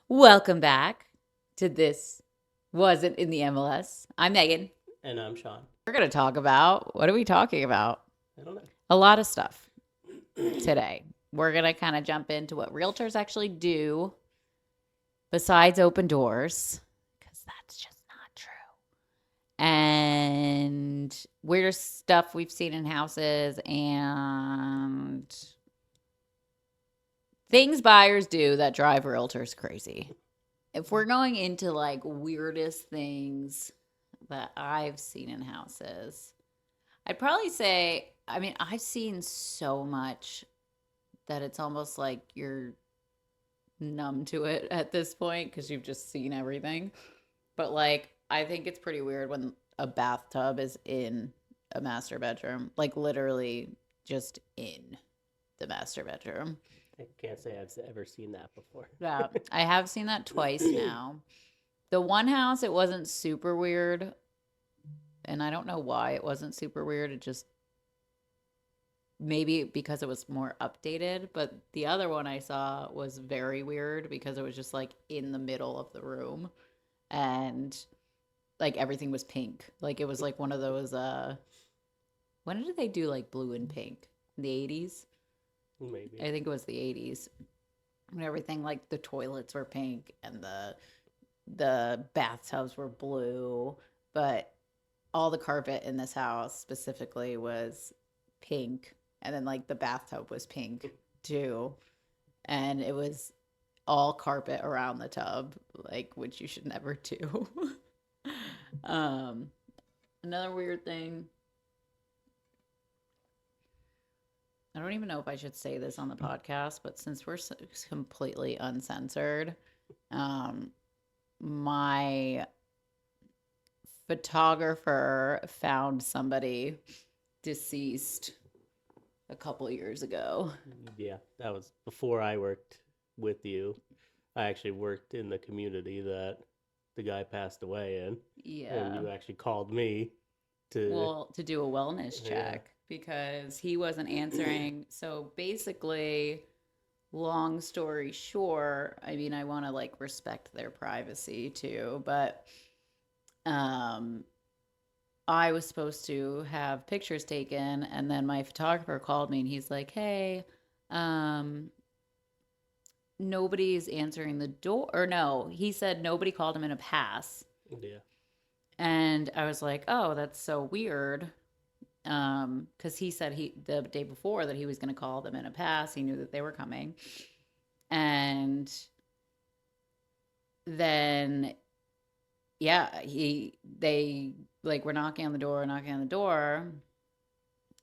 Welcome back to This Wasn't in the MLS. I'm Megan. And I'm Sean. We're going to talk about what are we talking about? I don't know. A lot of stuff today. We're going to kind of jump into what realtors actually do besides open doors, because that's just not true. And weird stuff we've seen in houses and things buyers do that drive realtors crazy. If we're going into like weirdest things that I've seen in houses, I'd probably say, I mean, I've seen so much that it's almost like you're numb to it at this point because you've just seen everything. But like, I think it's pretty weird when a bathtub is in a master bedroom, like literally just in the master bedroom. I can't say I've ever seen that before. Yeah, I have seen that twice now. The one house, it wasn't super weird. And I don't know why it wasn't super weird. It just maybe because it was more updated. But the other one I saw was very weird because it was just like in the middle of the room and like everything was pink. Like it was like one of those when did they do like blue and pink? In the 80s? Maybe. I think it was the 80s. And everything like the toilets were pink and the bathtubs were blue, but all the carpet in this house specifically was pink, and then like the bathtub was pink too, and it was all carpet around the tub, like which you should never do. um Another weird thing, I don't even know if I should say this on the podcast, but since we're completely uncensored, um my photographer found somebody deceased a couple years ago. Yeah, that was before I worked with you. I actually worked in the community that the guy passed away in. And Yeah. you actually called me to, Well, to do a wellness yeah. check because he wasn't answering. So basically, long story short, I mean, I want to like respect their privacy too, but um I was supposed to have pictures taken, and then my photographer called me and he's like, "Hey, um nobody's answering the door." Or no, he said nobody called him in a pass. Yeah. And I was like, "Oh, that's so weird." Cuz he said he the day before that he was going to call them in a pass. He knew that they were coming. And then yeah, they like were knocking on the door,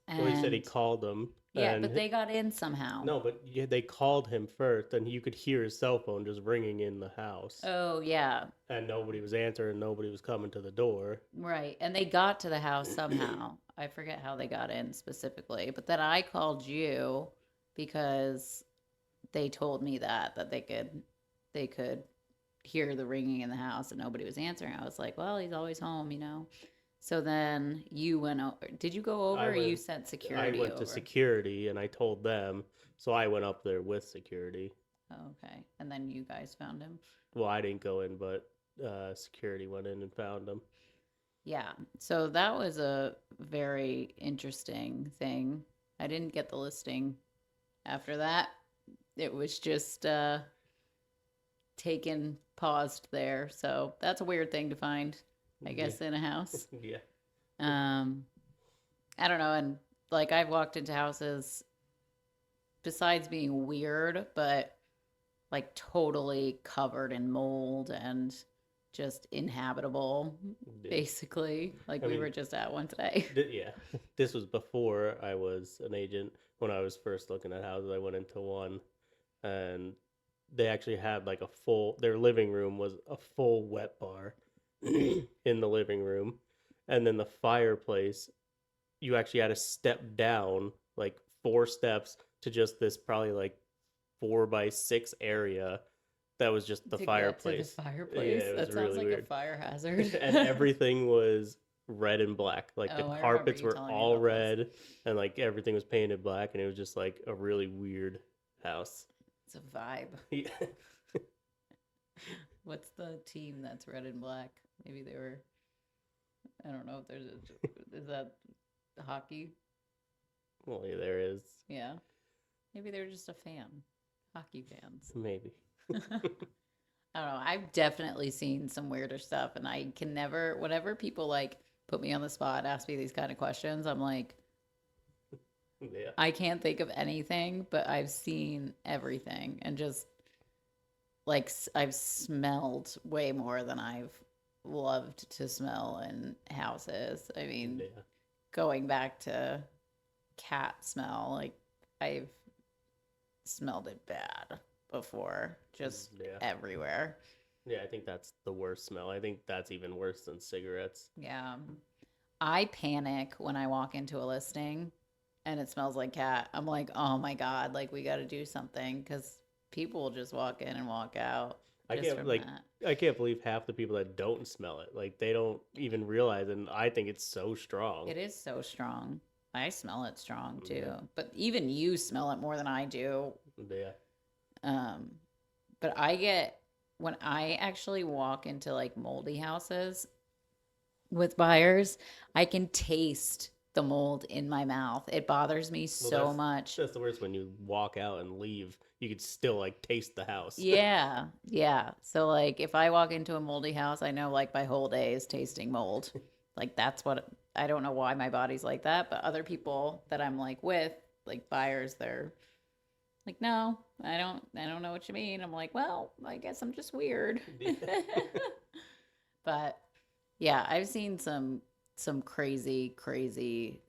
Well, he said he and called him. yeah, but And they got in somehow. no, but they called him first, and you could hear his cell phone just ringing in the house. Oh, yeah. And nobody was answering, nobody was coming to the door. Right. And they got to the house somehow. I forget how they got in specifically, but then I called you because they told me that they could hear the ringing in the house and nobody was answering. I was like, "Well, he's always home." So then you went over. Did you go over I or you went sent I security went to over? security and I told them, so I went up there with security. Oh, okay. And then you guys found him. Well, I didn't go in, but security went in and found them. Yeah. So that was a very interesting thing. I didn't get the listing after that. It was just taken, paused there. So that's a weird thing to find, I Yeah, guess, in a house. yeah, Um, I don't know. And like I've walked into houses besides being weird, but like totally covered in mold and just inhabitable, yeah. basically. Like I we mean, were just at one today. yeah. This was before I was an agent. When I was first looking at houses, I went into one, and they actually had like a full. Their living room was a full wet bar in the living room, and then the fireplace. You actually had to step down like 4 steps to just this probably like 4 by 6 area that was just the To get to the fireplace. Yeah, fireplace. it was That sounds really like a weird. fire hazard. And everything was red and black. Like the Oh, I remember carpets you were telling me all about this. red and like everything was painted black and it was just like a really weird house. It's a vibe. Yeah. a team that's red and black. Maybe they were. I don't know if there's a. Is that hockey? Well, yeah, there is. Yeah. Maybe they were just a fan. Hockey fans. Maybe. I don't know. I've definitely seen some weirder stuff, and I can never. Whenever people like put me on the spot, ask me these kind of questions, I'm like, Yeah. I can't think of anything, but I've seen everything, and just like I've smelled way more than I've loved to smell in houses. I mean, Yeah. going back to cat smell, like I've smelled it bad before, just Yeah. everywhere. Yeah, I think that's the worst smell. I think that's even worse than cigarettes. Yeah. I panic when I walk into a listing and it smells like cat. I'm like, oh my God, like we got to do something because people will just walk in and walk out I just can't from like that. I can't believe half the people that don't smell it. Like they don't even realize it, and I think it's so strong. It is so strong. I smell it strong too. Yeah. But even you smell it more than I do. Yeah. Um, but I get when I actually walk into like moldy houses with buyers, I can taste the mold in my mouth. It bothers me Well, so much. that's the worst when you walk out and leave. You could still like taste the house. Yeah, yeah. So like if I walk into a moldy house, I know like my whole day is tasting mold. Like that's what I don't know why my body's like that, but other people that I'm like with, like buyers, they're like, "No, I don't know what you mean." I'm like, "Well, I guess I'm just weird." Yeah. But yeah, I've seen some crazy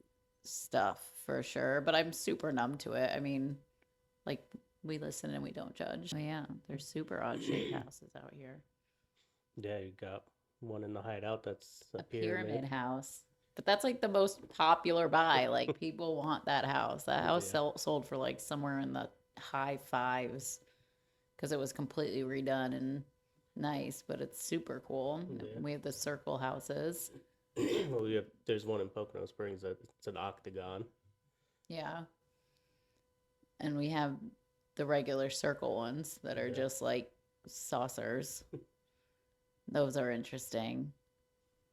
stuff for sure, but I'm super numb to it. I mean, like we listen and we don't judge. Oh yeah, there's super odd shaped houses out here. Yeah, you got one in the hideout that's a A pyramid pyramid. house. But that's like the most popular buy. Like people want that house. That house Yeah. sold for like somewhere in the high fives because it was completely redone and nice, but it's super cool. Yeah. We have the circle houses. Well, there's one in Pocono Springs that it's an octagon. Yeah. And we have the regular circle ones that are Yeah. just like saucers. Those are interesting.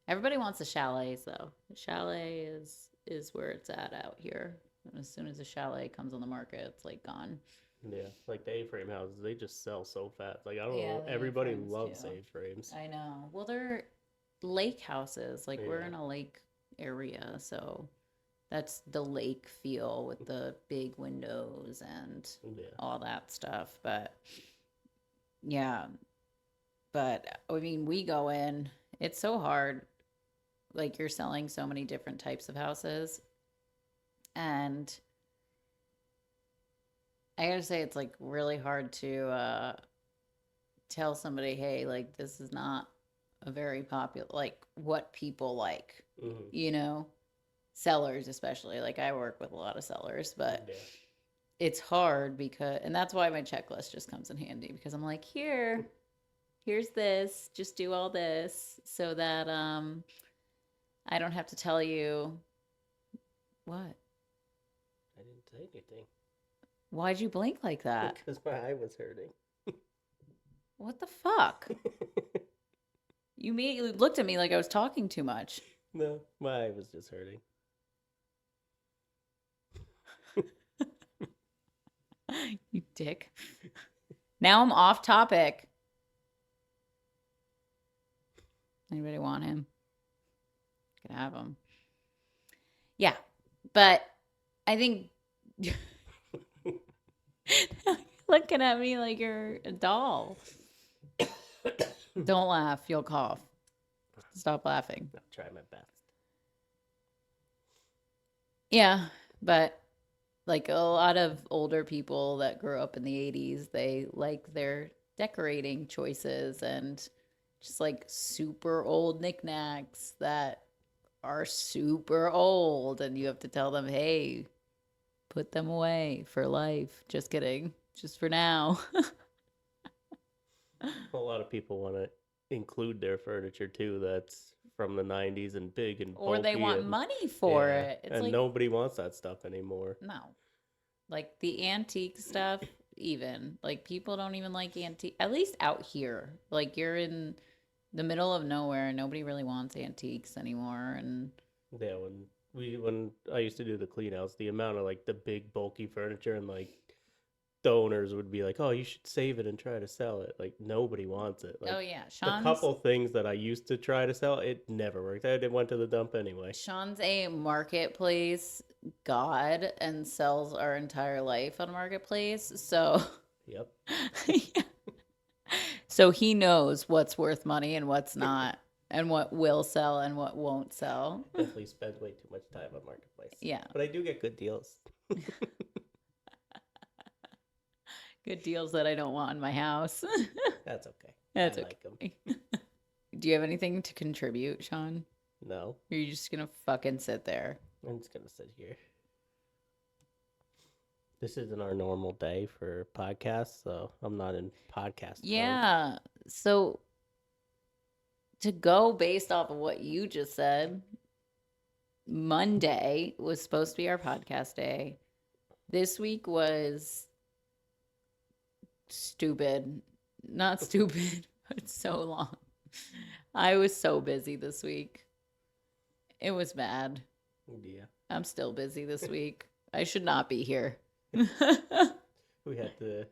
Everybody wants the chalets though. The chalet is where it's at out here. And as soon as a chalet comes on the market, it's like gone. Yeah, like the A-frame houses, they just sell so fast. Like I don't Yeah, know, the everybody A-frames loves too. A-frames. I know. Well, they're lake houses. Like we're Yeah, in a lake area, so that's the lake feel with the big windows and yeah, all that stuff. But yeah, but I mean, we go in, it's so hard. Like you're selling so many different types of houses. And I gotta say, it's like really hard to tell somebody, hey, like this is not a very popular, like what people like, hmm you know, sellers especially. Like I work with a lot of sellers, but yeah, it's hard because, and that's why my checklist just comes in handy because I'm like, here's this, just do all this so that I don't have to tell you what. I didn't say anything Why'd you blink like that? because my eye was hurting. What the fuck? You immediately looked at me like I was talking too much. No, my eye was just hurting. You dick. Now I'm off topic. Anybody want him? Could have him. Yeah, but I think looking at me like you're a doll. Don't laugh. You'll cough. Stop laughing. I'll try my best. Yeah, but like a lot of older people that grew up in the 80s, they like their decorating choices and just like super old knickknacks that are super old. And you have to tell them, hey, put them away for life. Just kidding. Just for now. A lot of people want to include their furniture too. That's from the '90s and big and Or they bulky want and money for yeah, it. It's and like, nobody wants that stuff anymore. no. Like the antique stuff, even. Like, people don't even like antique, at least out here. Like, you're in the middle of nowhere and nobody really wants antiques anymore. And Yeah, when I used to do the clean outs, the amount of like the big bulky furniture and like the owners would be like, "Oh, you should save it and try to sell it." Like nobody wants it. oh Like yeah, the couple things that I used to try to sell, it never worked. It went to the dump anyway. Sean's a marketplace god and sells our entire life on marketplace. So Yep. yeah. So he knows what's worth money and what's not, and what will sell and what won't sell. Definitely spends way too much time on marketplace. Yeah. But I do get good deals. Good deals that I don't want in my house. That's okay. That's I okay. like them. Do you have anything to contribute, Sean? No, Or are you just gonna fucking sit there? I'm just gonna sit here. This isn't our normal day for podcasts, so I'm not in podcast mode. Yeah. So to go based off of what you just said, Monday was supposed to be our podcast day. This week was stupid. Not stupid, but so long. I was so busy this week. It was bad. Yeah. I'm still busy this week. I should not be here. We had to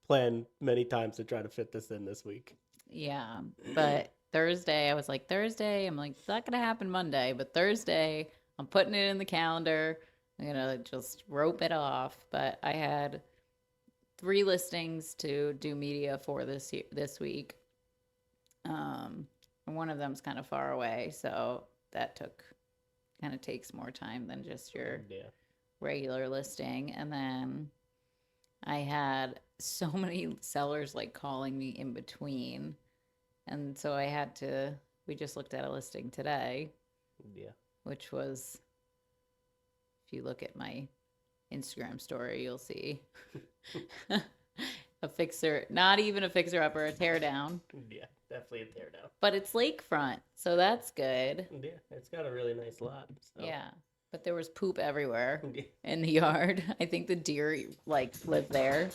plan many times to try to fit this in this week. Yeah, but Thursday, I was like, Thursday, I'm like, it's not going to happen Monday, but Thursday, I'm putting it in the calendar. I'm going to just rope it off. But I had 3 listings to do media for this week. And one of them's kind of far away, so that kind of takes more time than just your regular listing. And then I had so many sellers like calling me in between. And so we just looked at a listing today. Yeah. Which was, if you look at my Instagram story, you'll see a fixer, not even a fixer upper, a tear down. Yeah, definitely a tear down. But it's lakefront, so that's good. Yeah, it's got a really nice lot. So. Yeah. But there was poop everywhere in the yard. I think the deer like lived there.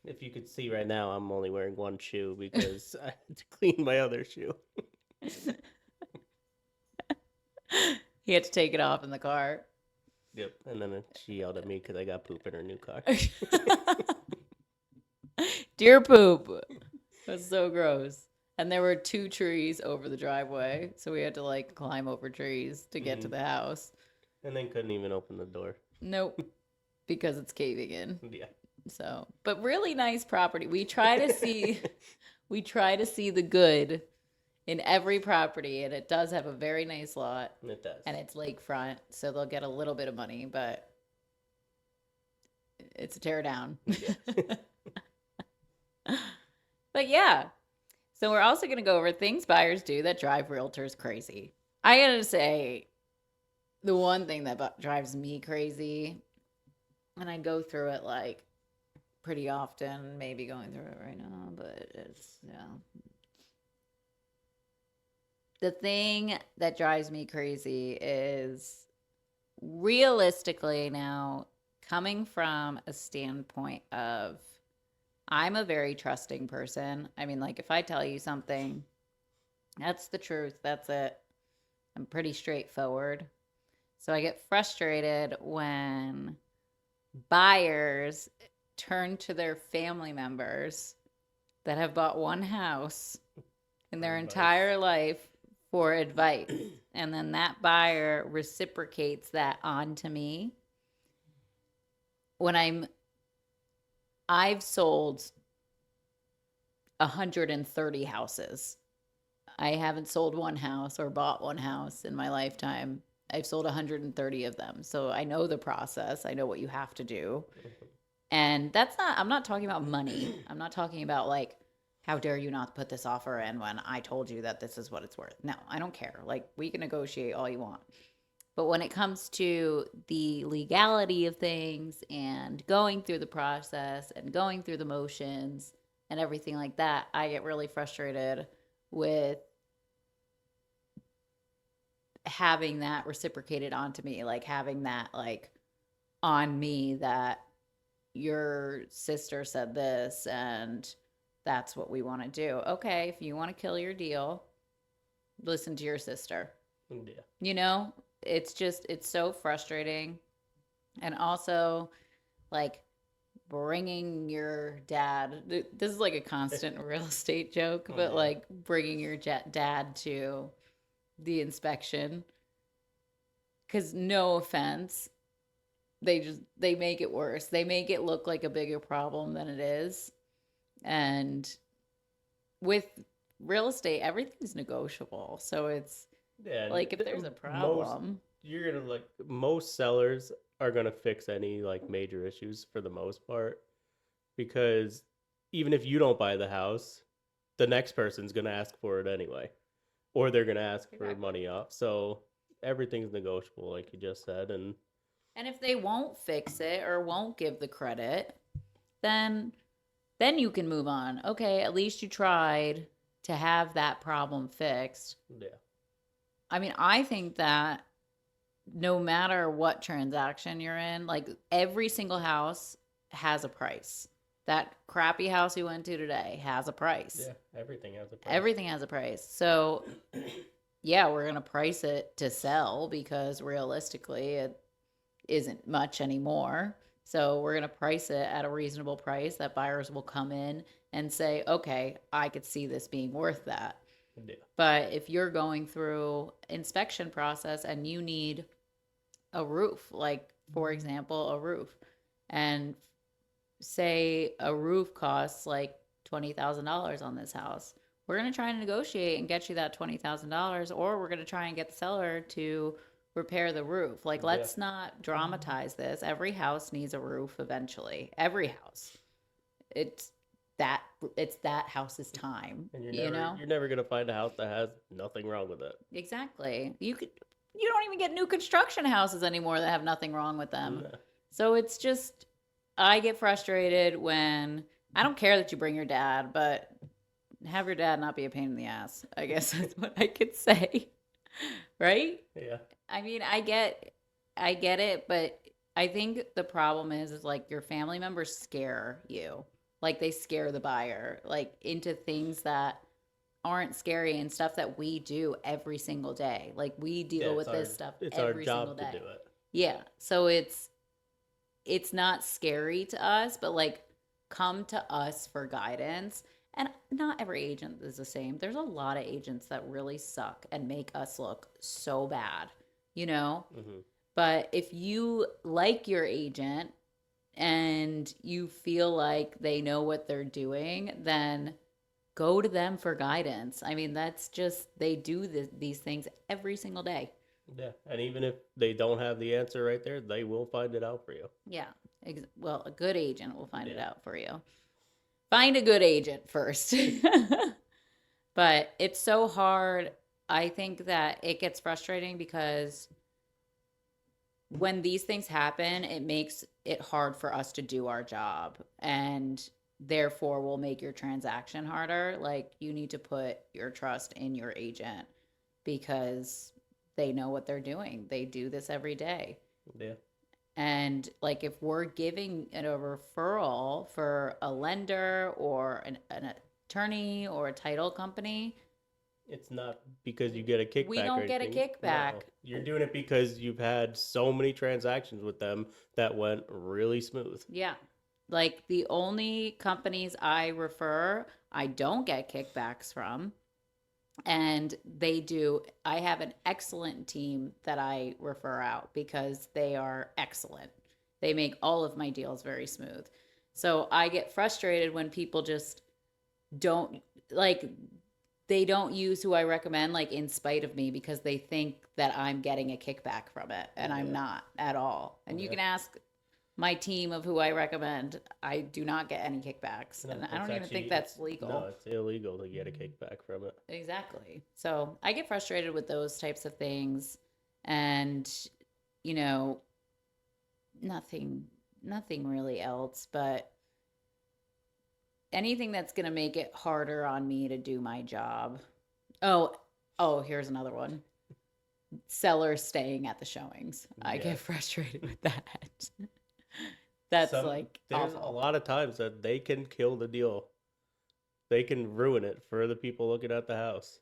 If you could see right now, I'm only wearing one shoe because I had to clean my other shoe. He had to take it off in the car. Yep. And then she yelled at me because I got poop in her new car. Deer poop. It was so gross. And there were 2 trees over the driveway. So we had to like climb over trees to get to the house. And then couldn't even open the door. Nope. Because it's caving in. Yeah. So, but really nice property. We try to see the good in every property, and it does have a very nice lot. It does. And it's lakefront, so they'll get a little bit of money, but it's a tear down. Yeah. But yeah. So we're also going to go over things buyers do that drive realtors crazy. I got to say, the one thing that drives me crazy, and I go through it like pretty often, maybe going through it right now, but it's, yeah. The thing that drives me crazy is realistically now coming from a standpoint of I'm a very trusting person. I mean, like if I tell you something, that's the truth. That's it. I'm pretty straightforward. So I get frustrated when buyers turn to their family members that have bought one house in their entire life for advice. And then that buyer reciprocates that onto me. When I've sold 130 houses. I haven't sold one house or bought one house in my lifetime. I've sold 130 of them. So I know the process. I know what you have to do. And I'm not talking about money. I'm not talking about like, how dare you not put this offer in when I told you that this is what it's worth? No, I don't care. Like, we can negotiate all you want. But when it comes to the legality of things and going through the process and going through the motions and everything like that, I get really frustrated with having that reciprocated onto me, like having that like on me that your sister said this and that's what we want to do. Okay, if you want to kill your deal, listen to your sister. Yeah. You know, it's so frustrating. And also, like, bringing your dad, this is like a constant real estate joke, but Yeah. like bringing your dad to the inspection, because no offense, they make it worse. They make it look like a bigger problem than it is. And with real estate, everything's negotiable. So it's Yeah, and like if there's a most problem, you're gonna like most sellers are gonna fix any like major issues for the most part because even if you don't buy the house, the next person's gonna ask for it anyway, or they're gonna ask for exactly. money off. So everything's negotiable, like you just said, and And if they won't fix it or won't give the credit, then then you can move on. Okay, at least you tried to have that problem fixed. yeah, I mean, I think that no matter what transaction you're in, like every single house has a price. That crappy house we went to today has a price. yeah, everything has a price. Everything has a price. So, yeah, we're going to price it to sell because realistically, it isn't much anymore. So, we're going to price it at a reasonable price that buyers will come in and say, okay, I could see this being worth that. Yeah, But if you're going through inspection process and you need a roof, like for example, a roof, and say a roof costs like $20,000 on this house, we're going to try and negotiate and get you that $20,000, or we're going to try and get the seller to repair the roof. Like, yeah, let's not dramatize this. Every house needs a roof eventually. Every house. It's that it's that house's time, and you know? you're never gonna find a house that has nothing wrong with it. Exactly. You don't even get new construction houses anymore that have nothing wrong with them. No. So it's just I get frustrated when I don't care that you bring your dad, but have your dad not be a pain in the ass. I guess that's what I could say. Right? Yeah, I mean, I get it, but I think the problem is like your family members scare you. Like they scare the buyer like into things that aren't scary and stuff that we do every single day. Like we yeah, deal with this stuff it's our every single job to do day. it. Yeah. So it's not scary to us, but like come to us for guidance. And not every agent is the same. There's a lot of agents that really suck and make us look so bad, you know? Hmm. But if you like your agent and you feel like they know what they're doing, then go to them for guidance. I mean, that's just, they do these things every single day. Yeah, and even if they don't have the answer right there, they will find it out for you. Yeah. Well, a good agent will find it Yeah, out for you. Find a good agent first. But it's so hard. I think that it gets frustrating because when these things happen, it makes it hard for us to do our job and therefore will make your transaction harder. Like you need to put your trust in your agent because they know what they're doing. They do this every day. yeah, And like if we're giving it a referral for a lender or an attorney or a title company, it's not because you get a we kickback or don't get a anything. kickback. No, you're doing it because you've had so many transactions with them that went really smooth. Yeah. Like the only companies I refer, I don't get kickbacks from. And they do, I have an excellent team that I refer out because they are excellent. They make all of my deals very smooth. So I get frustrated when people just don't like they don't use who I recommend like in spite of me because they think that I'm getting a kickback from it and I'm Yeah, not at all. And you yeah. can ask my team of who I recommend. I do not get any kickbacks No, and I it's don't even think actually that's no, legal. it's illegal to get a kickback from it. Exactly. So I get frustrated with those types of things and you know nothing really else but anything that's going to make it harder on me to do my job. Oh, oh, here's another one. Sellers staying at the showings. I Yeah, get frustrated with that. That's like There's a awful. lot of times that they can kill the deal. They can ruin it for the people looking at the house.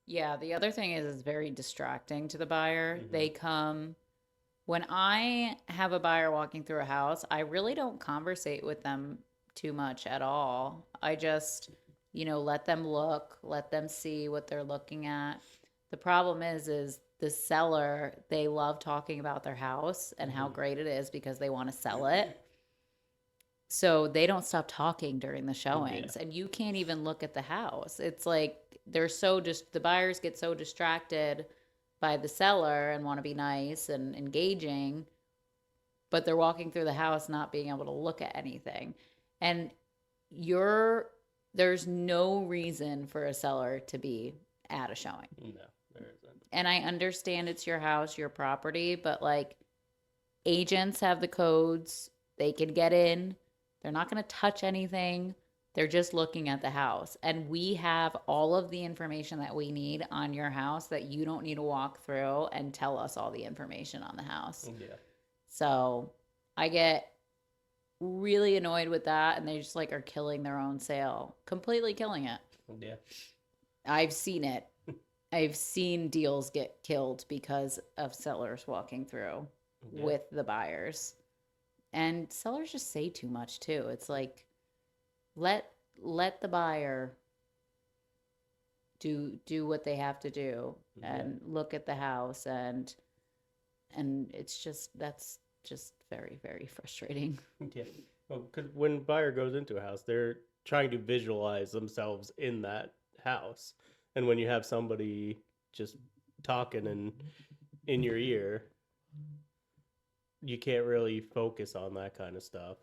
Yeah, the other thing is it's very distracting to the buyer. Hmm. They come when I have a buyer walking through a house, I really don't conversate with them too much at all. I just, let them look, let them see what they're looking at. The problem is the seller, they love talking about their house and how Hmm. great it is because they want to sell it. So they don't stop talking during the Yeah. showings and you can't even look at the house. It's like they're so just the buyers get so distracted by the seller and want to be nice and engaging, but they're walking through the house not being able to look at anything. And you're there's no reason for a seller to be at a showing. No, there isn't. And I understand it's your house, your property, but like agents have the codes, they can get in. They're not going to touch anything. They're just looking at the house. And we have all of the information that we need on your house that you don't need to walk through and tell us all the information on the house. Yeah. So I get really annoyed with that. And they just like are killing their own sale, completely killing it. Yeah. I've seen it. I've seen deals get killed because of sellers walking through Yeah. with the buyers. And sellers just say too much too. It's like let the buyer do what they have to do Yeah. and look at the house and it's just that's just very very frustrating. Yeah. Well, because when buyer goes into a house, they're trying to visualize themselves in that house, and when you have somebody just talking and in your ear, you can't really focus on that kind of stuff.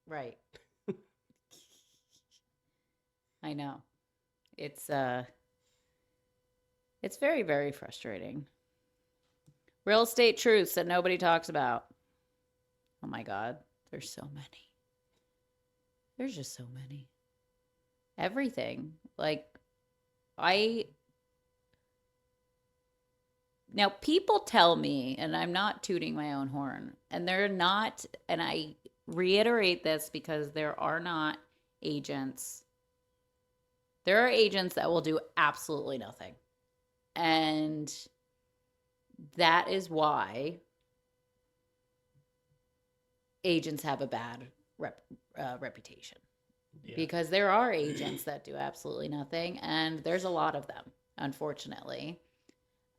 Right. I know. It's it's very very frustrating. Real estate truths that nobody talks about. Oh my god, there's so many. There's just so many. Everything. Like I now people tell me, and I'm not tooting my own horn, and they're not, and I reiterate this because there are not agents. There are agents that will do absolutely nothing. And that is why agents have a bad reputation. Yeah. Because there are agents that do absolutely nothing, and there's a lot of them, unfortunately.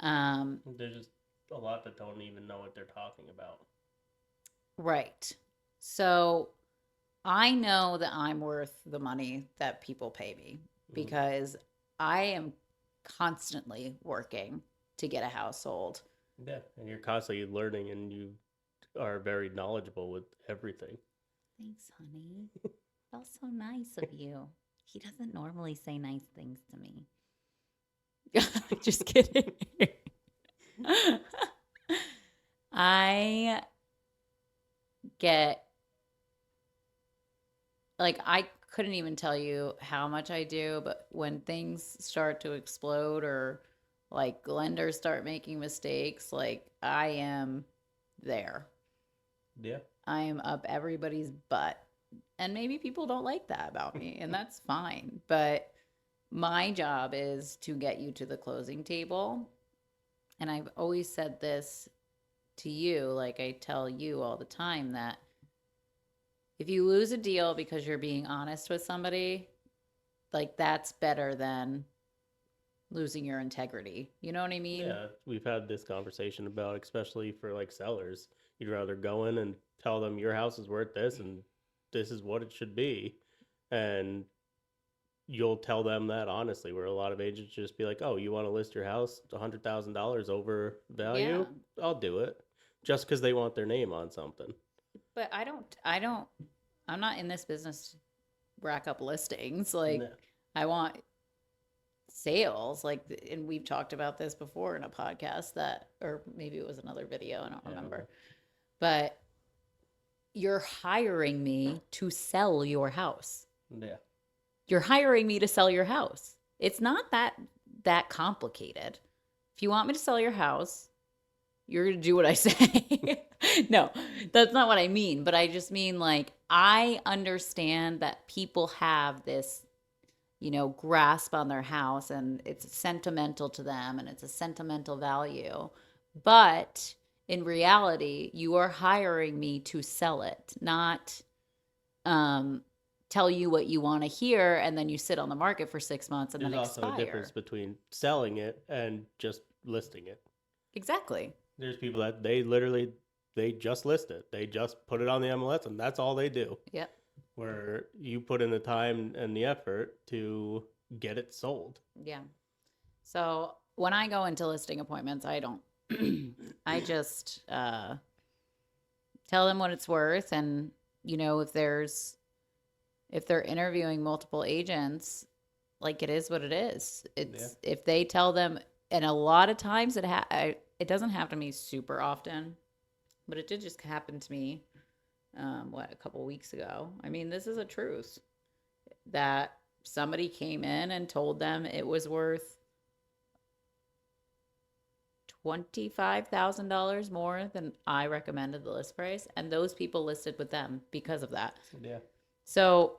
There's just a lot that don't even know what they're talking about. Right. So I know that I'm worth the money that people pay me Mm. because I am constantly working to get a house sold. Yeah, and you're constantly learning, and you are very knowledgeable with everything. Thanks, honey. That's so nice of you. He doesn't normally say nice things to me. Just kidding. I get like I couldn't even tell you how much I do, but when things start to explode or like lenders start making mistakes, like I am there. Yeah. I am up everybody's butt. And maybe people don't like that about me, and that's fine. But my job is to get you to the closing table. And I've always said this to you, like I tell you all the time, that if you lose a deal because you're being honest with somebody, like that's better than losing your integrity. You know what I mean? Yeah, we've had this conversation about, especially for like sellers, you'd rather go in and tell them your house is worth this and this is what it should be. And you'll tell them that honestly, where a lot of agents just be like, oh, you want to list your house $100,000 over Yeah. value? I'll do it. Just because they want their name on something. But I'm not in this business to rack up listings. No. Like, I want sales. Like, and we've talked about this before in a podcast that, or maybe it was another video. I don't remember. But you're hiring me to sell your house. Yeah. You're hiring me to sell your house. It's not that complicated. If you want me to sell your house, you're going to do what I say. No, that's not what I mean. But I just mean like, I understand that people have this, grasp on their house and it's sentimental to them and it's a sentimental value. But in reality, you are hiring me to sell it, not um, tell you what you want to hear and then you sit on the market for 6 months and There's then also a difference expire. between selling it and just listing it. Exactly. There's people that they just list it. They just put it on the MLS and that's all they do. Yep. Where you put in the time and the effort to get it sold. Yeah. So when I go into listing appointments, I don't. I just tell them what it's worth, and if they're interviewing multiple agents, like it is what it is. It's if they tell them, and a lot of times it doesn't happen to me super often, but it did just happen to me. A couple weeks ago. I mean, this is a truth that somebody came in and told them it was worth $25,000 more than I recommended the list price, and those people listed with them because of that. Yeah. So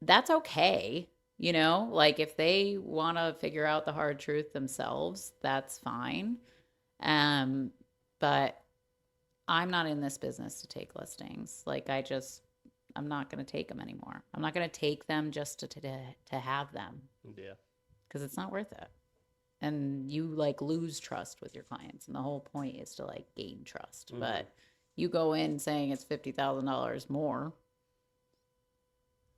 that's okay. Like if they want to figure out the hard truth themselves, that's fine. But I'm not in this business to take listings. Like I'm not going to take them anymore. I'm not going to take them just to have them. Yeah. Because it's not worth it. And you like lose trust with your clients. And the whole point is to like gain trust. Mm-hmm. But you go in saying it's $50,000 more.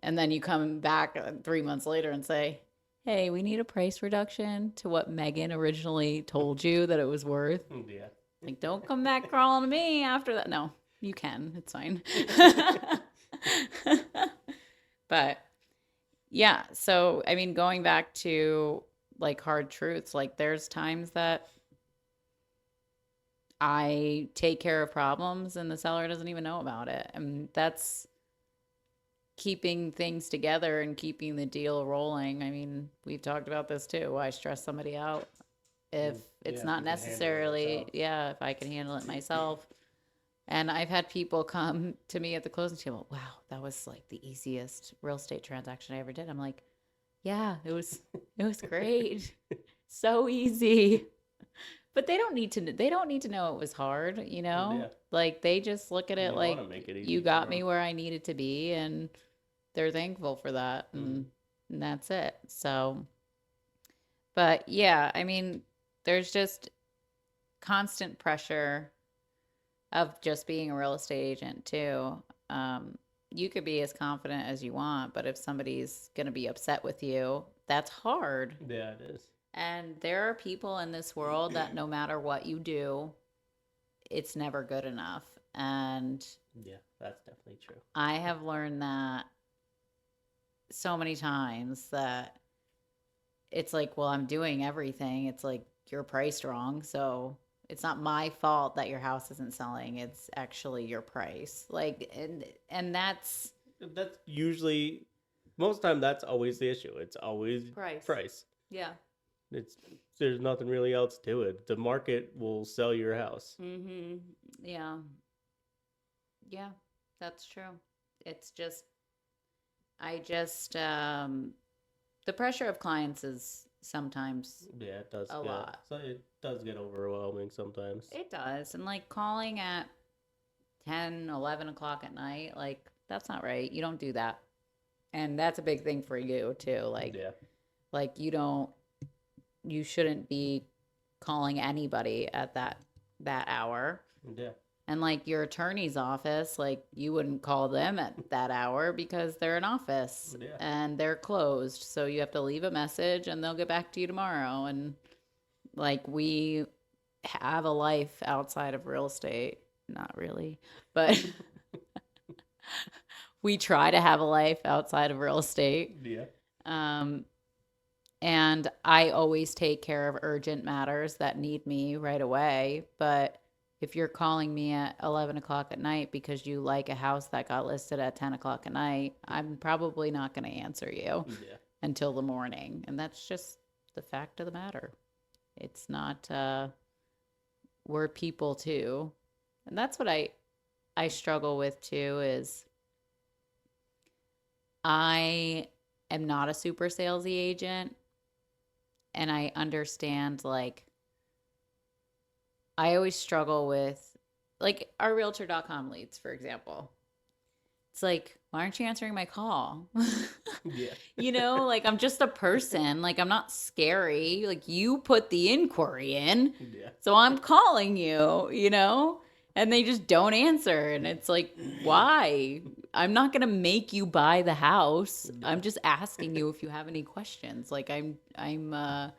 And then you come back 3 months later and say, hey, we need a price reduction to what Meghan originally told you that it was worth. Yeah. Like, don't come back crawling to me after that. No, you can. It's fine. But yeah, so I mean, going back to like hard truths, like there's times that I take care of problems and the seller doesn't even know about it. And that's keeping things together and keeping the deal rolling. I mean, we've talked about this too. Why stress somebody out if it's not necessarily, if I can handle it myself. And I've had people come to me at the closing table, wow, that was like the easiest real estate transaction I ever did. I'm like, yeah, it was great. So easy. But they don't need to know it was hard, Yeah. Like they just look at it like you got me them. where I needed to be and they're thankful for that and that's it. So but yeah, I mean, there's just constant pressure of just being a real estate agent too. You could be as confident as you want, but if somebody's going to be upset with you, that's hard. Yeah, it is. And there are people in this world that no matter what you do, it's never good enough. And yeah, that's definitely true. I have learned that so many times that it's like, well, I'm doing everything. It's like you're priced wrong. So it's not my fault that your house isn't selling. It's actually your price. Like, and that's usually most of the time that's always the issue. It's always price. Yeah. There's nothing really else to it. The market will sell your house. Mm-hmm. Yeah. Yeah, that's true. It's just, the pressure of clients is sometimes it does a lot. So it does get overwhelming sometimes. It does. And like calling at 10, 11 o'clock at night, like that's not right. You don't do that. And that's a big thing for you too. Like, like you shouldn't be calling anybody at that hour. Yeah. And like your attorney's office, like you wouldn't call them at that hour because they're in office and they're closed. So you have to leave a message and they'll get back to you tomorrow. And like we have a life outside of real estate. Not really, but we try to have a life outside of real estate. Yeah. And I always take care of urgent matters that need me right away. But if you're calling me at 11 o'clock at night because you like a house that got listed at 10 o'clock at night, I'm probably not going to answer you until the morning. And that's just the fact of the matter. It's not we're people too. And that's what I struggle with too is I am not a super salesy agent, and I understand like I always struggle with like our realtor.com leads, for example. It's like, why aren't you answering my call? Yeah. Like I'm just a person. Like I'm not scary. Like you put the inquiry in. Yeah. So I'm calling you. And they just don't answer. And it's like, why? I'm not going to make you buy the house. Yeah. I'm just asking you if you have any questions. Like and I'm not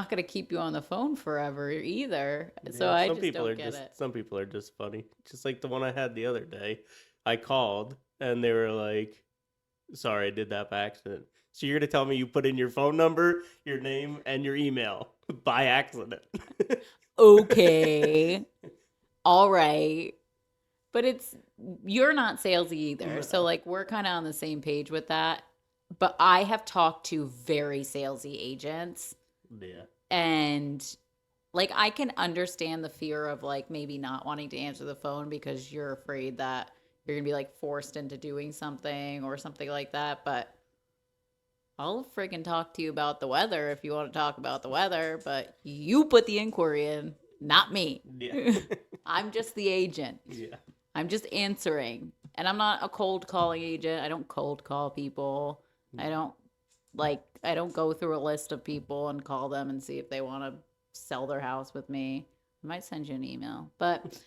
going to keep you on the phone forever either. So Yeah, I just don't get it. some people are just funny. Just like the one I had the other day. I called and they were like, "Sorry, I did that by accident." So you're gonna tell me you put in your phone number, your name, and your email by accident? Okay. All right. But you're not salesy either. So No. like we're kind of on the same page with that. But I have talked to very salesy agents, Yeah. and like I can understand the fear of like maybe not wanting to answer the phone because you're afraid that you're going to be like forced into doing something or something like that, but I'll friggin' talk to you about the weather if you want to talk about the weather, but you put the inquiry in, not me. Yeah. I'm just the agent. Yeah. I'm just answering. And I'm not a cold calling agent. I don't cold call people. I don't I don't go through a list of people and call them and see if they want to sell their house with me. I might send you an email. But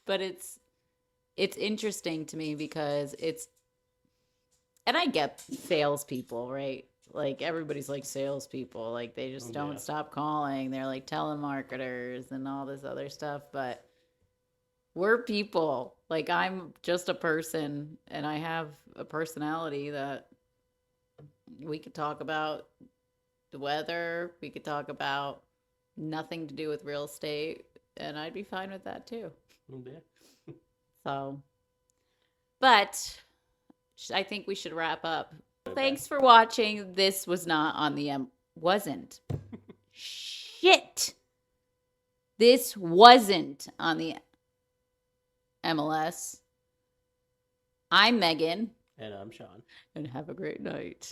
but it's interesting to me because and I get salespeople, right? Like everybody's like salespeople. Like they just don't Yeah. stop calling. They're like telemarketers and all this other stuff. But we're people. Like I'm just a person and I have a personality that we could talk about the weather. We could talk about nothing to do with real estate. And I'd be fine with that too. Yeah. So, but I think we should wrap up. Okay. Thanks for watching. This was not on the wasn't. Shit. This wasn't on the MLS. I'm Megan. And I'm Sean. And have a great night.